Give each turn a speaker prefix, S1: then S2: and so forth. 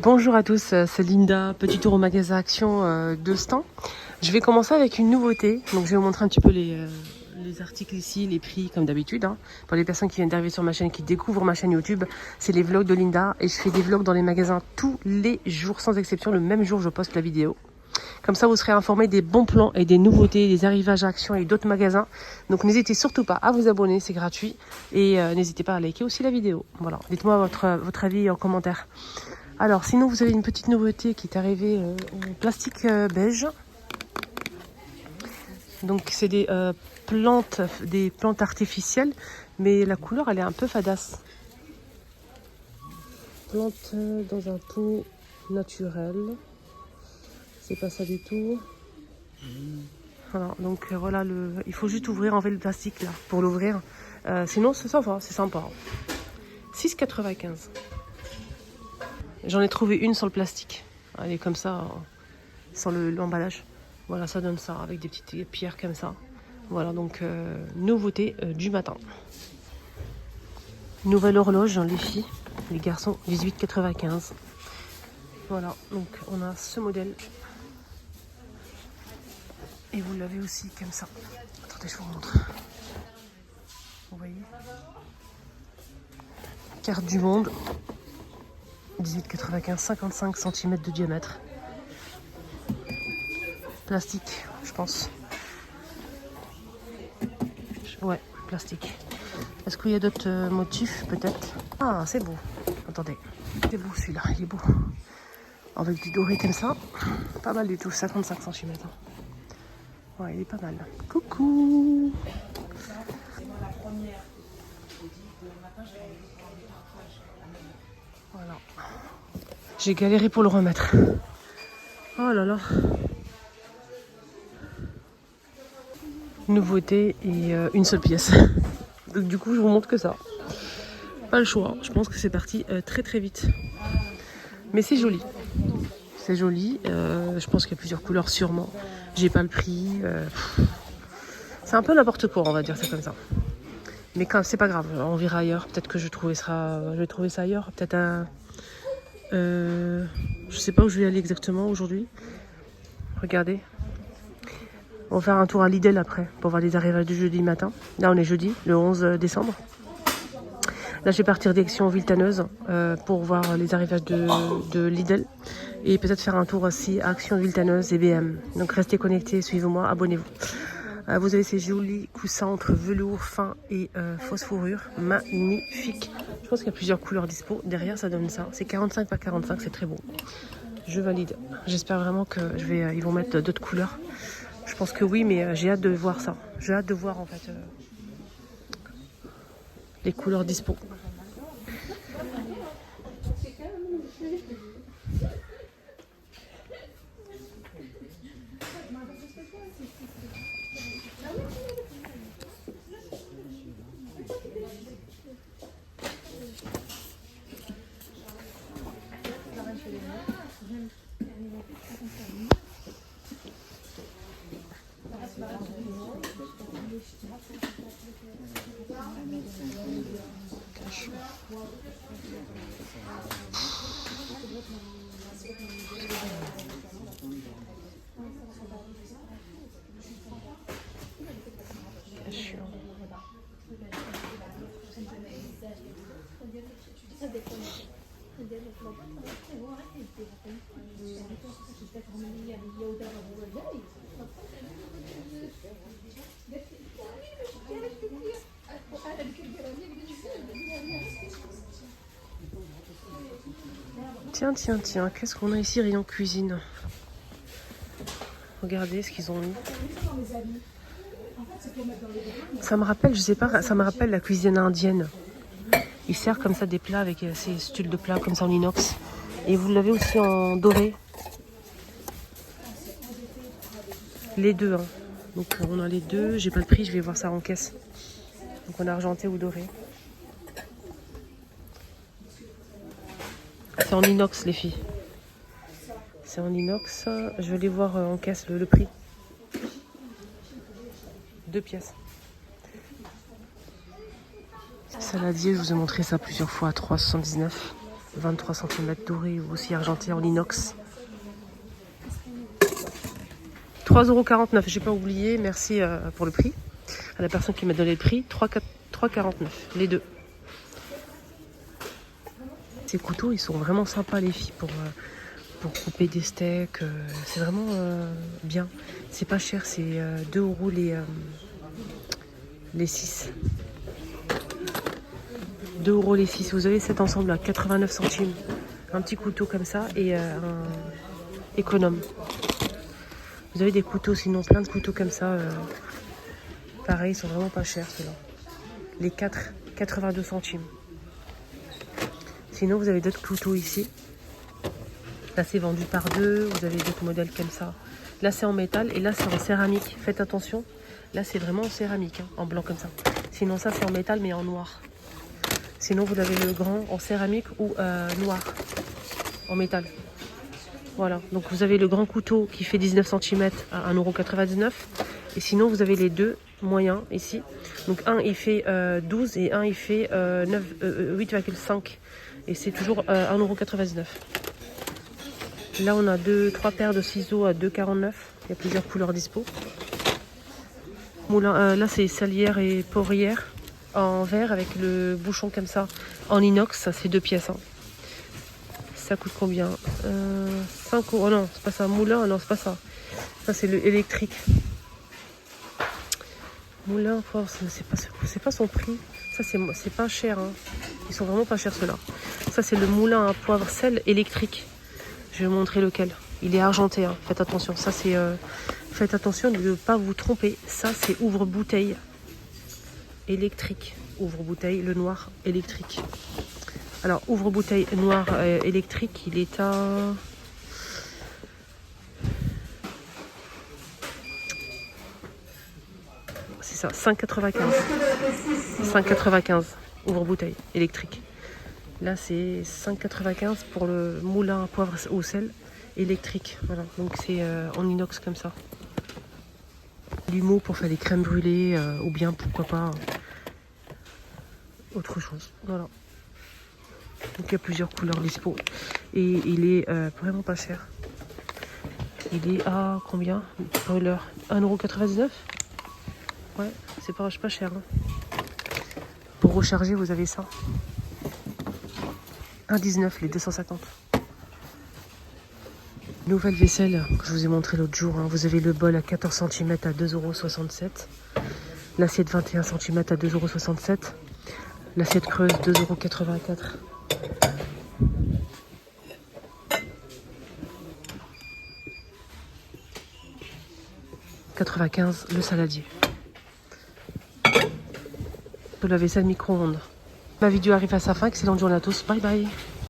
S1: Bonjour à tous, c'est Linda, petit tour au magasin Action de Stan. Je vais commencer avec une nouveauté, donc je vais vous montrer un petit peu les articles ici, les prix comme d'habitude. Hein. Pour les personnes qui viennent d'arriver sur ma chaîne, qui découvrent ma chaîne YouTube, c'est les vlogs de Linda et je fais des vlogs dans les magasins tous les jours, sans exception, le même jour je poste la vidéo. Comme ça, vous serez informés des bons plans et des nouveautés, des arrivages à Action et d'autres magasins. Donc n'hésitez surtout pas à vous abonner, c'est gratuit. Et n'hésitez pas à liker aussi la vidéo. Voilà, dites-moi votre avis en commentaire. Alors, sinon, vous avez une petite nouveauté qui est arrivée en plastique beige. Donc, c'est des plantes artificielles, mais la couleur, elle est un peu fadasse. Plantes dans un pot naturel. C'est pas ça du tout. Voilà, donc voilà, il faut juste ouvrir, enlever le plastique là, pour l'ouvrir. Sinon, c'est sympa, c'est sympa. 6,95 €. J'en ai trouvé une sans le plastique. Elle est comme ça, sans l'emballage. Voilà, ça donne ça, avec des petites pierres comme ça. Voilà, donc nouveauté du matin. Nouvelle horloge, les filles, les garçons, 18,95 €. Voilà, donc on a ce modèle. Et vous l'avez aussi comme ça. Attendez, je vous montre. Vous voyez ? Carte du monde. 18,95 €, 55 cm de diamètre. Plastique, je pense. Ouais, plastique. Est-ce qu'il y a d'autres motifs, peut-être? Ah, c'est beau. Attendez. C'est beau, celui-là. Il est beau. Avec du doré comme ça. Pas mal du tout. 55 cm. Ouais, il est pas mal. Coucou. Voilà. J'ai galéré pour le remettre. Oh là là. Nouveauté et une seule pièce. Donc du coup, je vous montre que ça. Pas le choix. Je pense que c'est parti très très vite. Mais c'est joli. C'est joli. Je pense qu'il y a plusieurs couleurs sûrement. J'ai pas le prix. C'est un peu n'importe quoi, on va dire ça comme ça. Mais quand c'est pas grave, on verra ailleurs. Peut-être que je vais trouver ça ailleurs. Peut-être un. Je sais pas où je vais aller exactement aujourd'hui. Regardez. On va faire un tour à Lidl après pour voir les arrivages du jeudi matin. Là, on est jeudi, le 11 décembre. Là, je vais partir direction Villetaneuse pour voir les arrivages de Lidl. Et peut-être faire un tour aussi à Action Villetaneuse et BM. Donc, restez connectés, suivez-moi, abonnez-vous. Vous avez ces jolis coussins entre velours fin et fausse fourrure. Magnifique. Je pense qu'il y a plusieurs couleurs dispo. Derrière, ça donne ça. C'est 45 par 45, c'est très beau. Je valide. J'espère vraiment que ils vont mettre d'autres couleurs. Je pense que oui, mais j'ai hâte de voir ça. J'ai hâte de voir en fait les couleurs dispo. Tiens, qu'est-ce qu'on a ici, rayon cuisine? Regardez ce qu'ils ont mis. Ça me rappelle, je sais pas, ça me rappelle la cuisine indienne. Ils servent comme ça des plats avec ces stules de plats comme ça en inox. Et vous l'avez aussi en doré. Les deux, hein. Donc on a les deux, j'ai pas le prix, je vais voir ça en caisse. Donc on a argenté ou doré. C'est en inox les filles. C'est en inox. Je vais aller voir en caisse le prix. 2 pièces. Saladier, je vous ai montré ça plusieurs fois à 3,79 €. 23 cm doré ou aussi argenté en inox. 3,49 €, j'ai pas oublié, merci pour le prix. À la personne qui m'a donné le prix, 3,49 €, les deux. Ces couteaux, ils sont vraiment sympas les filles pour couper des steaks. C'est vraiment bien. C'est pas cher, c'est 2 € les 6. 2 € les 6. Vous avez cet ensemble à 89 centimes. Un petit couteau comme ça et un économe. Vous avez des couteaux, sinon plein de couteaux comme ça. Pareil, ils sont vraiment pas chers ceux-là. Les 4, 82 centimes. Sinon, vous avez d'autres couteaux ici. Là, c'est vendu par deux. Vous avez d'autres modèles comme ça. Là, c'est en métal et là, c'est en céramique. Faites attention. Là, c'est vraiment en céramique, hein, en blanc comme ça. Sinon, ça, c'est en métal, mais en noir. Sinon, vous avez le grand en céramique ou noir, en métal. Voilà. Donc, vous avez le grand couteau qui fait 19 cm à 1,99 €. Et sinon, vous avez les deux moyens ici. Donc, un, il fait 12 et un, il fait 8,5. Et c'est toujours 1,99 €. Là, on a 3 paires de ciseaux à 2,49 €. Il y a plusieurs couleurs dispo. Moulin, là, c'est salière et porrière en verre avec le bouchon comme ça en inox. Ça, c'est 2 pièces. Hein. Ça coûte combien 5 €. Oh non, c'est pas ça. Moulin, non, c'est pas ça. Ça, c'est le électrique. Moulin, c'est pas son prix. Ça, c'est pas cher. Hein. Ils sont vraiment pas chers, ceux-là. Ça, c'est le moulin à poivre sel électrique. Je vais vous montrer lequel. Il est argenté. Hein. Faites attention. Ça, c'est... faites attention de ne pas vous tromper. Ça, c'est ouvre-bouteille électrique. Ouvre-bouteille, le noir électrique. Alors, ouvre-bouteille noir électrique, il est à... C'est ça, 5,95. 5,95, ouvre-bouteille électrique. Là, c'est 5,95 pour le moulin à poivre au sel électrique. Voilà, donc c'est en inox comme ça. L'humo pour faire des crèmes brûlées ou bien, pourquoi pas, autre chose. Voilà. Donc il y a plusieurs couleurs dispo. Et il est vraiment pas cher. Il est à combien pour l'heure 1,99 €. Ouais, c'est pas cher. Hein. Pour recharger, vous avez ça. 1,19 € les 250. Nouvelle vaisselle que je vous ai montré l'autre jour. Hein. Vous avez le bol à 14 cm à 2,67 €. L'assiette 21 cm à 2,67 €. L'assiette creuse 2,84 €. $95 le saladier. De la vaisselle micro-ondes. Ma vidéo arrive à sa fin. Excellente journée à tous. Bye bye.